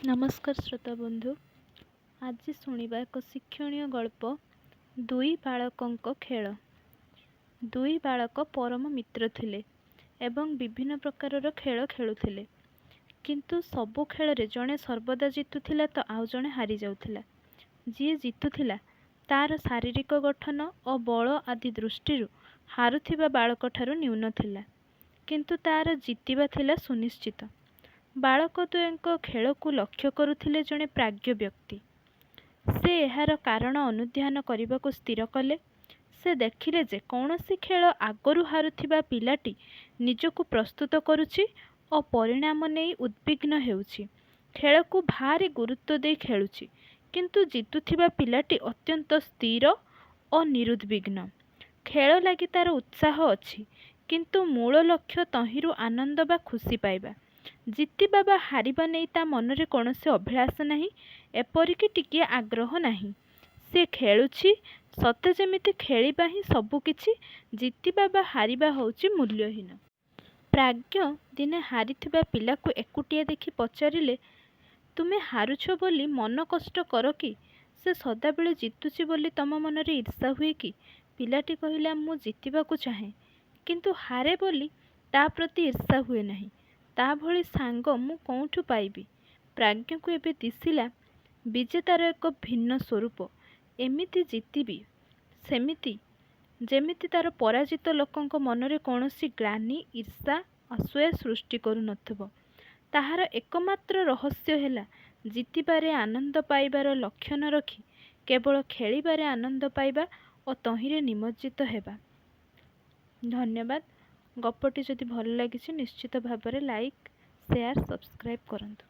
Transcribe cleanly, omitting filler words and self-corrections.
नमस्कार श्रोता बंधु। आज शुणा एक शिक्षणीय गल्प दुई बालकों खेल। दुई बालक परम मित्र थिले एवं विभिन्न प्रकार खेल खेलुथिले, किंतु सबु खेल रे जड़े सर्वदा जितुथिला तो आउ जड़े हारी जाउथिला। जी जितुथिला तार शारीरिक गठन और बल आदि दृष्टि हारुथिबा बालक ठारू न्यून थिला, किंतु तार जितिबा थिला सुनिश्चित। बालक द्वयଙ୍କ खेल को लक्ष्य करुथिले जड़े प्राज्ञ व्यक्ति। से एहार कारण अनुध्यान करने को स्थिर कले। से देखिले जे कौनसी खेल आगरू हारुथिबा पिलाटी निजको प्रस्तुत करुछि और परिणाम नहीं उद्विग्न हेउछि। खेल को भारी गुरुत्व दे खेलुछि, किंतु जितुथिबा पिलाटी अत्यंत स्थिर और निरुद्विग्न। खेल लगी तार उत्साह अछि, किंतु मूल लक्ष्य तहिरु आनंद बा खुशी पाइबा। जितिबा बा हारिबा नहीं ता मनरे कौनसी अभिलाष नहीं, एपरिकी टिकिए आग्रह नहीं। से खेलुछि सते जेमिति खेलिबा ही सबुकिछि, जितिबा बा हारिबा होउछि मूल्यहीन। प्राज्ञ दिने हारिथिबा पिलाकु एकुटिया देखि पचारिले, तुमे हारुछ बोली मन कष्ट कर कि? से सदाबेले जितुछि बोली तम मनरे ईर्षा हुए कि? पिलाटी कहिला, मु जितिबाकु चाहे, किंतु हारे बोली ता प्रति ईर्षा हुए नहीं। ता भली सांग मु कौठु पाइबी? प्राज्ञ को एबे दिसिला विजेतार एक भिन्न स्वरूप। एमिति जितिबी सेमिति जेमिति तार पराजित लोकंक मनरे कौनसी ग्लानि ईर्षा असूया सृष्टि करू नथिबो। ताहार एकमात्र रहस्य हेला जितिबारे आनंद पाइबार लक्ष्य न रखी केवल खेलिबारे आनंद पाइबा और तहिरे निमज्जित हेबा। धन्यवाद। गपटी जदि भल लागिछि निश्चित भाव लाइक, शेयर, सब्सक्राइब करंतु।